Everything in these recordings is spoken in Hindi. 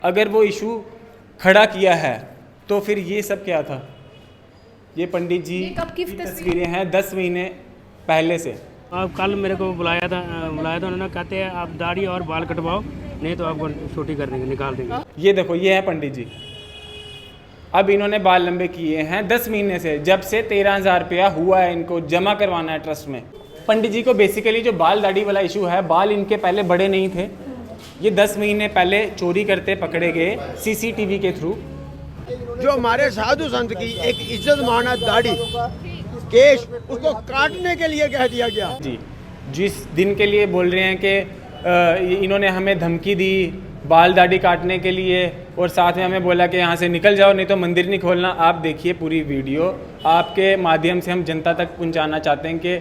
अगर वो इशू खड़ा किया है तो फिर ये सब क्या था। ये पंडित जी कब की तस्वीरें हैं 10 महीने पहले से। आप कल मेरे को बुलाया था उन्होंने, कहते हैं आप दाढ़ी और बाल कटवाओ नहीं तो आपको छुट्टी कर देंगे, निकाल देंगे। ये देखो, ये है पंडित जी। अब इन्होंने बाल लंबे किए हैं 10 महीने से, जब से 13,000 रुपया हुआ है इनको जमा करवाना है ट्रस्ट में। पंडित जी को बेसिकली जो बाल दाढ़ी वाला इशू है, बाल इनके पहले बड़े नहीं थे। ये 10 महीने पहले चोरी करते पकड़े गए सीसीटीवी के थ्रू। जो हमारे साधु संत की एक इज्जत माना दाढ़ी केश, उसको काटने के लिए कह दिया गया। जी, जिस दिन के लिए बोल रहे हैं कि इन्होंने हमें धमकी दी बाल दाढ़ी काटने के लिए, और साथ में हमें बोला कि यहाँ से निकल जाओ नहीं तो मंदिर नहीं खोलना। आप देखिए पूरी वीडियो, आपके माध्यम से हम जनता तक पहुँचाना चाहते हैं कि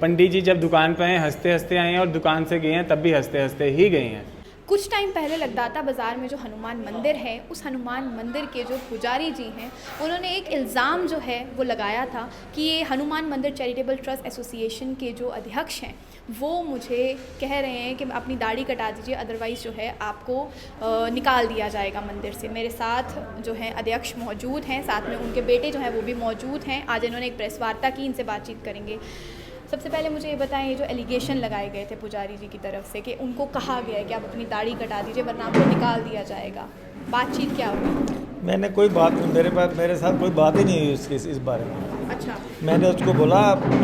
पंडित जी जब दुकान पे आए हंसते हंसते आए हैं, और दुकान से गए हैं तब भी हंसते हंसते ही गए हैं। कुछ टाइम पहले लगदाता बाज़ार में जो हनुमान मंदिर है, उस हनुमान मंदिर के जो पुजारी जी हैं, उन्होंने एक इल्ज़ाम जो है वो लगाया था कि ये हनुमान मंदिर चैरिटेबल ट्रस्ट एसोसिएशन के जो अध्यक्ष हैं वो मुझे कह रहे हैं कि अपनी दाढ़ी कटा दीजिए, अदरवाइज़ जो है आपको निकाल दिया जाएगा मंदिर से। मेरे साथ जो है अध्यक्ष मौजूद हैं, साथ में उनके बेटे जो हैं वो भी मौजूद हैं। आज इन्होंने एक प्रेस वार्ता की, इनसे बातचीत करेंगे। सबसे पहले मुझे ये बताएं, ये जो एलिगेशन लगाए गए थे पुजारी जी की तरफ से कि उनको कहा गया है कि आप अपनी दाढ़ी कटा दीजिए वरना आपको निकाल दिया जाएगा, बातचीत क्या हुई? मैंने कोई बात नहीं, मेरे साथ कोई बात ही नहीं हुई इस बारे में। अच्छा, मैंने उसको बोला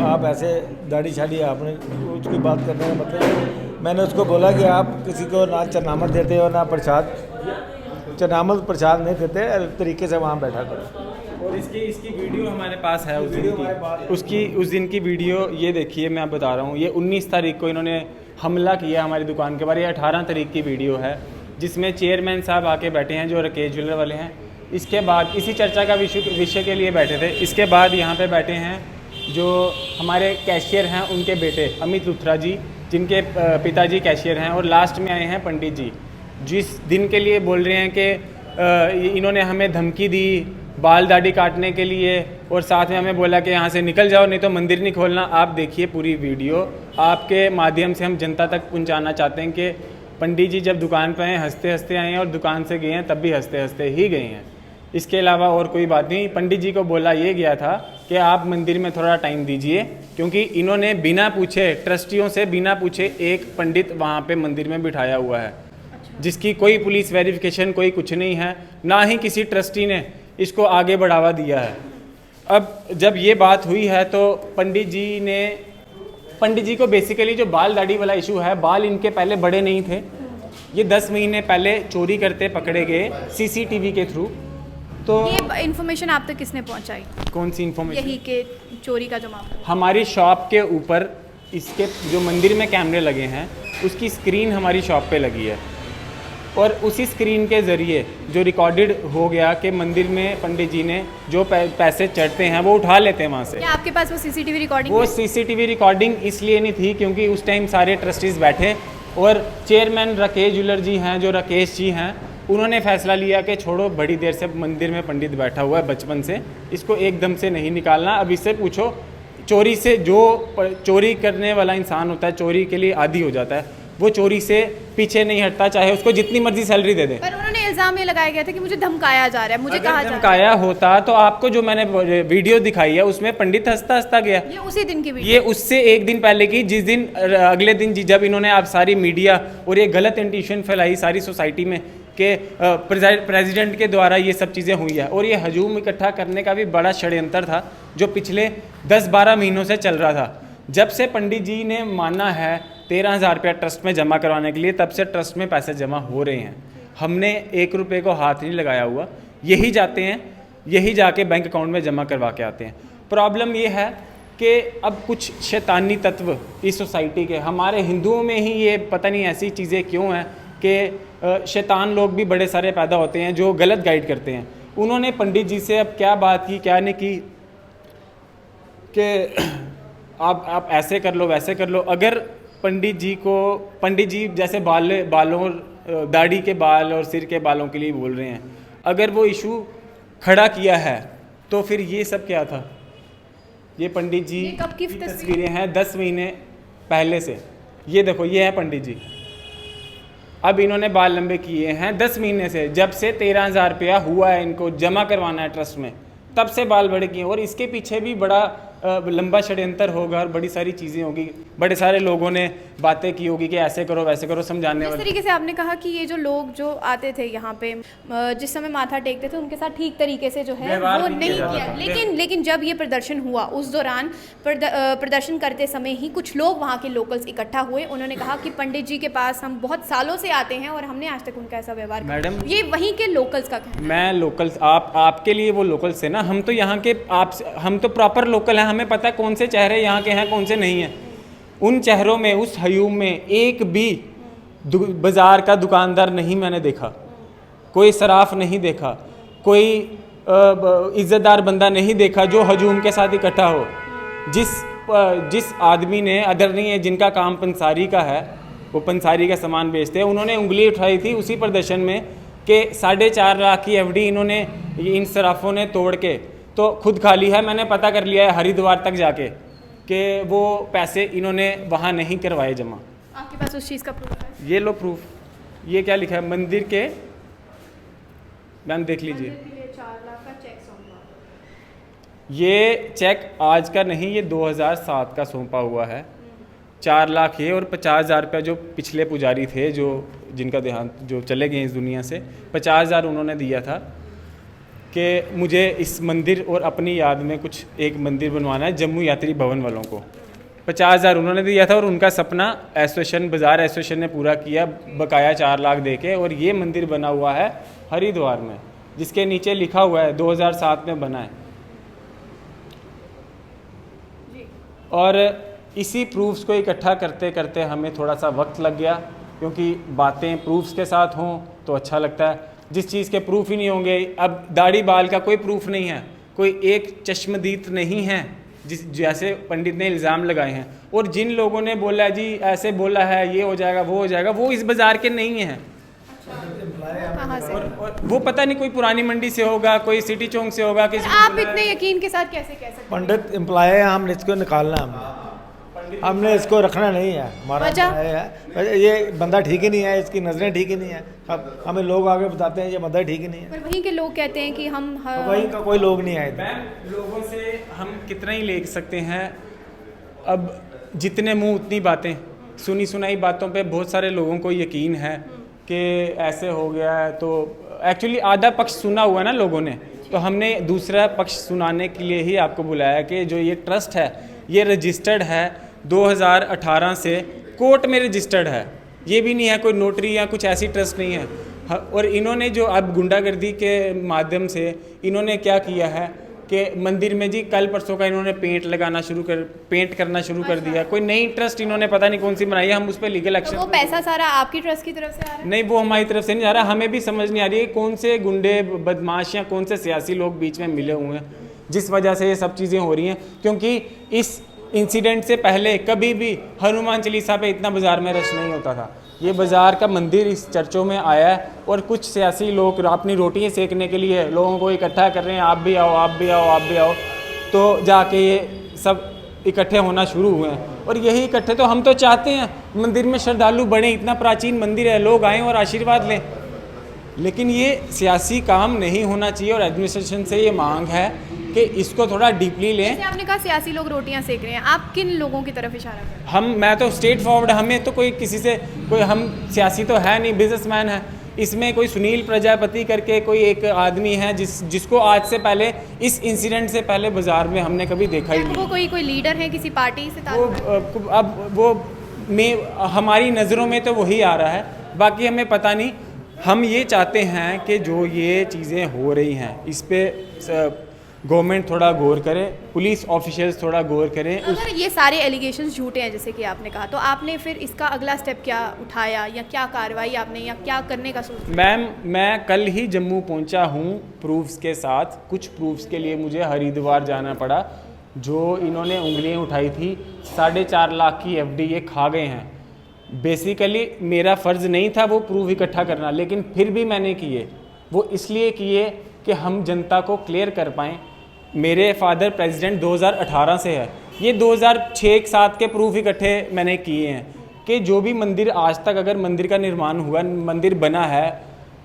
आप ऐसे दाढ़ी शाड़ी आपने उसकी बात करने का मतलब, मैंने उसको बोला कि आप किसी को ना चरनामत देते हो ना प्रसाद, चरनामत प्रसाद नहीं देते, तरीके से वहाँ बैठा करो। और इसकी वीडियो हमारे पास है उस दिन की वीडियो। ये देखिए, मैं आप बता रहा हूँ, ये 19 तारीख को इन्होंने हमला किया हमारी दुकान के बारे। ये 18 तारीख की वीडियो है जिसमें चेयरमैन साहब आके बैठे हैं जो राकेश ज्वेलर वाले हैं। इसके बाद इसी चर्चा का विषय के लिए बैठे थे। इसके बाद यहाँ पे बैठे हैं जो हमारे कैशियर हैं, उनके बेटे अमित लुथरा जी, जिनके पिताजी कैशियर हैं, और लास्ट में आए हैं पंडित जी। जिस दिन के लिए बोल रहे हैं कि इन्होंने हमें धमकी दी बाल दाढ़ी काटने के लिए, और साथ में हमें बोला कि यहाँ से निकल जाओ नहीं तो मंदिर नहीं खोलना। आप देखिए पूरी वीडियो, आपके माध्यम से हम जनता तक पहुँचाना चाहते हैं कि पंडित जी जब दुकान पे आए हंसते हंसते आए हैं, और दुकान से गए हैं तब भी हंसते हंसते ही गए हैं। इसके अलावा और कोई बात नहीं। पंडित जी को बोला ये गया था कि आप मंदिर में थोड़ा टाइम दीजिए, क्योंकि इन्होंने बिना पूछे, ट्रस्टियों से बिना पूछे एक पंडित वहाँ पे मंदिर में बिठाया हुआ है, जिसकी कोई पुलिस वेरिफिकेशन कोई कुछ नहीं है, ना ही किसी ट्रस्टी ने इसको आगे बढ़ावा दिया है। अब जब ये बात हुई है तो पंडित जी को बेसिकली जो बाल दाढ़ी वाला इशू है, बाल इनके पहले बड़े नहीं थे। ये 10 महीने पहले चोरी करते पकड़े गए सीसीटीवी के थ्रू। तो ये इन्फॉर्मेशन आप तक किसने पहुंचाई? कौन सी इन्फॉर्मेशन? यही के चोरी का जो मामला। हमारी शॉप के ऊपर इसके जो मंदिर में कैमरे लगे हैं उसकी स्क्रीन हमारी शॉप पे लगी है, और उसी स्क्रीन के ज़रिए जो रिकॉर्डेड हो गया कि मंदिर में पंडित जी ने जो पैसे चढ़ते हैं वो उठा लेते हैं वहाँ से। क्या आपके पास वो सीसीटीवी रिकॉर्डिंग? वो सीसीटीवी रिकॉर्डिंग इसलिए नहीं थी क्योंकि उस टाइम सारे ट्रस्टीज़ बैठे, और चेयरमैन राकेश ज्वेलर जी हैं, जो राकेश जी हैं, उन्होंने फैसला लिया कि छोड़ो, बड़ी देर से मंदिर में पंडित बैठा हुआ है बचपन से, इसको एकदम से नहीं निकालना। अब इससे पूछो, चोरी से जो चोरी करने वाला इंसान होता है चोरी के लिए आदी हो जाता है, वो चोरी से पीछे नहीं हटता, चाहे उसको जितनी मर्जी सैलरी दे दे। पर उन्होंने इल्जाम ये लगाया गया था कि मुझे धमकाया जा रहा है, मुझे कहा जा रहा है। धमकाया होता तो आपको जो मैंने वीडियो दिखाई है उसमें पंडित हंसता हंसता गया। ये उसी दिन की वीडियो? ये उससे एक दिन पहले की, जिस दिन अगले दिन जब इन्होंने आप सारी मीडिया और ये गलत इंट्यूशन फैलाई सारी सोसाइटी में कि प्रेसिडेंट के द्वारा ये सब चीज़ें हुई है, और ये हजूम इकट्ठा करने का भी बड़ा षड्यंत्र था जो पिछले 10-12 महीनों से चल रहा था। जब से पंडित जी ने माना है 13,000 रुपया ट्रस्ट में जमा करवाने के लिए, तब से ट्रस्ट में पैसे जमा हो रहे हैं। हमने 1 रुपये को हाथ नहीं लगाया हुआ, यही जाते हैं, यही जाके बैंक अकाउंट में जमा करवा के आते हैं। प्रॉब्लम ये है कि अब कुछ शैतानी तत्व इस सोसाइटी के, हमारे हिंदुओं में ही ये पता नहीं ऐसी चीज़ें क्यों हैं कि शैतान लोग भी बड़े सारे पैदा होते हैं जो गलत गाइड करते हैं। उन्होंने पंडित जी से अब क्या बात की क्या नहीं की कि आप ऐसे कर लो वैसे कर लो। अगर पंडित जी जैसे बालों दाढ़ी के बाल और सिर के बालों के लिए बोल रहे हैं, अगर वो इशू खड़ा किया है तो फिर ये सब क्या था। ये पंडित जी कब की तस्वीरें हैं 10 महीने पहले से। ये देखो, ये है पंडित जी। अब इन्होंने बाल लंबे किए हैं 10 महीने से, जब से 13,000 रुपया हुआ है इनको जमा करवाना है ट्रस्ट में, तब से बाल बड़े किए। और इसके पीछे भी बड़ा लंबा षड्यंत्र होगा और बड़ी सारी चीज़ें होगी, बड़े सारे लोगों ने बातें की होगी कि ऐसे करो वैसे करो, समझाने जिस वाले। तरीके से आपने कहा कि ये जो लोग जो आते थे यहाँ पे जिस समय माथा टेकते थे उनके साथ ठीक तरीके से जो है व्यवहार वो नहीं नहीं किया किया, जाता था। लेकिन जब ये प्रदर्शन हुआ उस दौरान प्रदर्शन करते समय ही कुछ लोग वहाँ के लोकल्स इकट्ठा हुए। उन्होंने कहा कि पंडित जी के पास हम बहुत सालों से आते हैं और हमने आज तक उनका ऐसा व्यवहार मैडम, ये वहीं के लोकल्स का कहना है। मैं लोकल्स, आपके लिए वो लोकल्स है ना, हम तो यहाँ के, हम तो प्रॉपर लोकल हैं, हमें पता है कौन से चेहरे यहाँ के हैं कौन से नहीं हैं। उन चेहरों में, उस हयूम में एक भी बाज़ार का दुकानदार नहीं मैंने देखा, कोई सराफ नहीं देखा, कोई इज़्ज़तदार बंदा नहीं देखा जो हजूम के साथ इकट्ठा हो। जिस आदमी ने, आदरणीय जिनका काम पंसारी का है, वो पंसारी का सामान बेचते हैं, उन्होंने उंगली उठाई थी उसी प्रदर्शन में कि 4.5 लाख की एफडी इन्होंने, इन सराफों ने तोड़ के तो खुद खाली है। मैंने पता कर लिया है हरिद्वार तक जाके कि वो पैसे इन्होंने वहाँ नहीं करवाए जमा। आपके पास उस चीज़ का प्रूफ है? ये लो प्रूफ, ये क्या लिखा है मंदिर के, मैम देख लीजिए। 4 लाख का चेक सौंपा। ये चेक आज का नहीं, ये 2007 का सौंपा हुआ है। 4 लाख ये और 50,000 रुपया जो पिछले पुजारी थे, जो जिनका देहांत, जो चले गए इस दुनिया से, 50,000 उन्होंने दिया था कि मुझे इस मंदिर और अपनी याद में कुछ एक मंदिर बनवाना है जम्मू यात्री भवन वालों को। 50,000 उन्होंने दिया था और उनका सपना एसोसिएशन, बाज़ार एसोसिएशन ने पूरा किया, बकाया 4 लाख दे के। और ये मंदिर बना हुआ है हरिद्वार में, जिसके नीचे लिखा हुआ है 2007 में बना है। और इसी प्रूफ्स को इकट्ठा करते करते हमें थोड़ा सा वक्त लग गया, क्योंकि बातें प्रूफ्स के साथ हों तो अच्छा लगता है। जिस चीज़ के प्रूफ ही नहीं होंगे, अब दाढ़ी बाल का कोई प्रूफ नहीं है, कोई एक चश्मदीद नहीं है जैसे पंडित ने इल्ज़ाम लगाए हैं। और जिन लोगों ने बोला जी ऐसे बोला है, ये हो जाएगा वो हो जाएगा, वो इस बाज़ार के नहीं हैं। कहाँ से? और वो पता नहीं, कोई पुरानी मंडी से होगा, कोई सिटी चौक से होगा। किसी आप इतने यकीन के साथ कैसे कह सकते हैं? पंडित एम्प्लॉय है, हमने इसको निकालना, हमने इसको रखना नहीं है, हमारा है। ये बंदा ठीक ही नहीं है, इसकी नज़रें ठीक ही नहीं है। अब हमें लोग आगे बताते हैं ये बंदा ठीक ही नहीं है, पर वहीं के लोग कहते हैं कि हम वहीं का कोई लोग नहीं आए। मैम, लोगों से हम कितना ही ले सकते हैं, अब जितने मुंह उतनी बातें, सुनी सुनाई बातों पे बहुत सारे लोगों को यकीन है कि ऐसे हो गया है। तो एक्चुअली आधा पक्ष सुना हुआ ना लोगों ने, तो हमने दूसरा पक्ष सुनाने के लिए ही आपको बुलाया कि जो ये ट्रस्ट है ये रजिस्टर्ड है 2018 से, कोर्ट में रजिस्टर्ड है। ये भी नहीं है कोई नोटरी या कुछ ऐसी ट्रस्ट नहीं है। और इन्होंने जो अब गुंडागर्दी के माध्यम से इन्होंने क्या किया है कि मंदिर में जी कल परसों का इन्होंने पेंट करना शुरू कर दिया। कोई नई ट्रस्ट इन्होंने पता नहीं कौन सी बनाई है, हम उस पर लीगल एक्शन। वो पैसा सारा आपकी ट्रस्ट की तरफ से आ रहा है? नहीं, वो हमारी तरफ से नहीं जा रहा। हमें भी समझ नहीं आ रही है कौन से गुंडे बदमाश या कौन से सियासी लोग बीच में मिले हुए हैं जिस वजह से ये सब चीज़ें हो रही हैं। क्योंकि इस इंसिडेंट से पहले कभी भी हनुमान चालीसा पे इतना बाज़ार में रश नहीं होता था। ये बाज़ार का मंदिर इस चर्चों में आया है और कुछ सियासी लोग अपनी रोटियां सेकने के लिए लोगों को इकट्ठा कर रहे हैं, आप भी आओ, आप भी आओ, आप भी आओ, तो जाके ये सब इकट्ठे होना शुरू हुए हैं। और यही इकट्ठे तो हम तो चाहते हैं मंदिर में श्रद्धालु बढ़े, इतना प्राचीन मंदिर है, लोग आएँ और आशीर्वाद लें। लेकिन ये सियासी काम नहीं होना चाहिए और एडमिनिस्ट्रेशन से ये मांग है कि इसको थोड़ा डीपली लें। जैसे आपने कहा सियासी लोग रोटियां सेक रहे हैं, आप किन लोगों की तरफ इशारा कर रहे हैं? मैं तो स्ट्रेट फॉरवर्ड, हमें तो कोई किसी से कोई, हम सियासी तो है नहीं, बिजनेसमैन है। इसमें कोई सुनील प्रजापति करके कोई एक आदमी है जिसको आज से पहले, इस इंसिडेंट से पहले बाज़ार में हमने कभी देखा ही नहीं। वो कोई लीडर है किसी पार्टी से ताल्लुक? अब वो हमारी नज़रों में तो वही आ रहा है, बाकी हमें पता नहीं। हम ये चाहते हैं कि जो ये चीज़ें हो रही हैं इस पर गवर्नमेंट थोड़ा गौर करे, पुलिस ऑफिशियल्स थोड़ा गौर करें। अगर ये सारे एलिगेशंस झूठे हैं जैसे कि आपने कहा, तो आपने फिर इसका अगला स्टेप क्या उठाया या क्या कार्रवाई आपने या क्या करने का सोचा? मैम, मैं कल ही जम्मू पहुंचा हूं प्रूफ्स के साथ। कुछ प्रूफ्स के लिए मुझे हरिद्वार जाना पड़ा। जो इन्होंने उंगलियां उठाई थी, 4.5 लाख की एफडी ये खा गए हैं। बेसिकली मेरा फ़र्ज़ नहीं था वो प्रूफ इकट्ठा करना, लेकिन फिर भी मैंने किए। वो इसलिए किए कि हम जनता को क्लियर कर पाएँ। मेरे फादर प्रेसिडेंट 2018 से है, ये 2006-7 के प्रूफ इकट्ठे मैंने किए हैं। कि जो भी मंदिर आज तक अगर मंदिर का निर्माण हुआ, मंदिर बना है,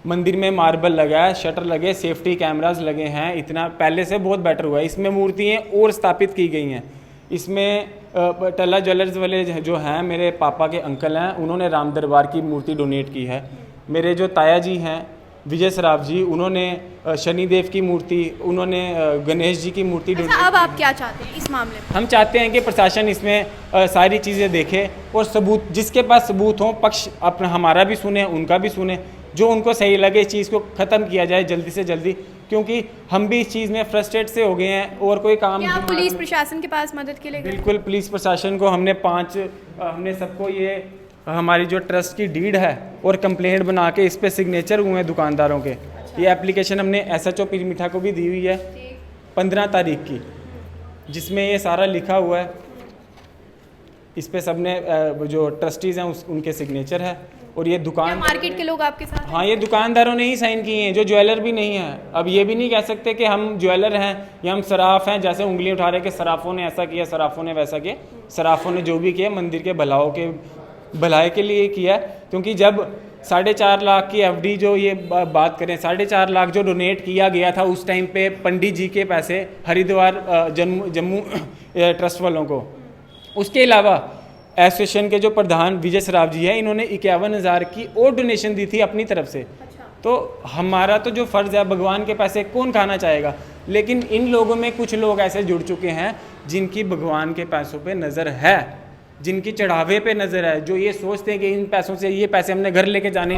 मंदिर में मार्बल लगा है, शटर लगे, सेफ्टी कैमरास लगे हैं, इतना पहले से बहुत बेटर हुआ है। इसमें मूर्तियाँ और स्थापित की गई हैं। इसमें टल्ला ज्वेलर्स वाले जो हैं, मेरे पापा के अंकल हैं, उन्होंने राम दरबार की मूर्ति डोनेट की है। मेरे जो ताया जी हैं विजय सराफ जी, उन्होंने शनिदेव की मूर्ति, उन्होंने गणेश जी की मूर्ति डोनेट। अच्छा, अब आप क्या चाहते हैं इस मामले में? हम चाहते हैं कि प्रशासन इसमें सारी चीज़ें देखे और सबूत, जिसके पास सबूत हो, पक्ष अपना हमारा भी सुने, उनका भी सुने, जो उनको सही लगे इस चीज़ को ख़त्म किया जाए जल्दी से जल्दी, क्योंकि हम भी इस चीज़ में फ्रस्ट्रेट से हो गए हैं और कोई काम। क्या आप पुलिस प्रशासन के पास मदद के लिए गए? बिल्कुल, पुलिस प्रशासन को हमने सबको ये हमारी जो ट्रस्ट की डीड है और कंप्लेंट बना के इस पे सिग्नेचर हुए हैं दुकानदारों के। ये एप्लीकेशन हमने SHO पीर मीठा को भी दी हुई है 15 तारीख की, जिसमें ये सारा लिखा हुआ है। इस पे सबने जो ट्रस्टीज़ हैं उनके सिग्नेचर है। और ये दुकान, मार्केट के लोग आपके साथ? हाँ, ये दुकानदारों ने ही साइन किए हैं, जो ज्वेलर भी नहीं है। अब ये भी नहीं कह सकते कि हम ज्वेलर हैं या हम सराफ हैं, जैसे उंगली उठा रहे कि सराफों ने ऐसा किया, सराफों ने वैसा किया। सराफों ने जो भी किया मंदिर के भलाई के लिए किया है, क्योंकि जब 4.5 लाख की FD जो ये बात करें, 4.5 लाख जो डोनेट किया गया था उस टाइम पे पंडित जी के पैसे हरिद्वार जम्मू ट्रस्ट वालों को। उसके अलावा एसोसिएशन के जो प्रधान विजय सराफ जी हैं, इन्होंने 51,000 की और डोनेशन दी थी अपनी तरफ से। तो हमारा तो जो फ़र्ज़ है, भगवान के पैसे कौन खाना चाहेगा, लेकिन इन लोगों में कुछ लोग ऐसे जुड़ चुके हैं जिनकी भगवान के पैसों पे नज़र है, जिनकी चढ़ावे पे नज़र है, जो ये सोचते हैं कि इन पैसों से ये पैसे हमने घर लेके जाने।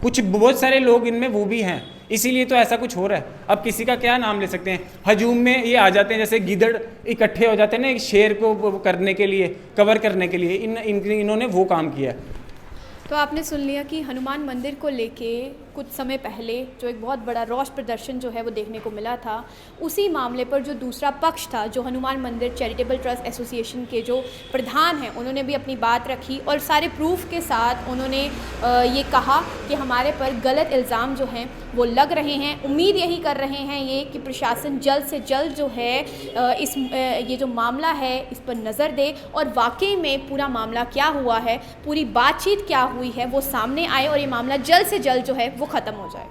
कुछ बहुत सारे लोग इनमें वो भी हैं, इसीलिए तो ऐसा कुछ हो रहा है। अब किसी का क्या नाम ले सकते हैं? हजूम में ये आ जाते हैं, जैसे गिदड़ इकट्ठे हो जाते हैं ना एक शेर को करने के लिए, कवर करने के लिए, इन्होंने वो काम किया। तो आपने सुन लिया कि हनुमान मंदिर को लेके कुछ समय पहले जो एक बहुत बड़ा रोष प्रदर्शन जो है वो देखने को मिला था। उसी मामले पर जो दूसरा पक्ष था, जो हनुमान मंदिर चैरिटेबल ट्रस्ट एसोसिएशन के जो प्रधान हैं, उन्होंने भी अपनी बात रखी और सारे प्रूफ के साथ उन्होंने ये कहा कि हमारे पर गलत इल्ज़ाम जो हैं वो लग रहे हैं। उम्मीद यही कर रहे हैं ये कि प्रशासन जल्द से जल्द जो है ये जो मामला है इस पर नज़र दे और वाकई में पूरा मामला क्या हुआ है, पूरी बातचीत क्या हुई है, वो सामने आए और ये मामला जल्द से जल्द जो है वो ख़त्म हो जाए।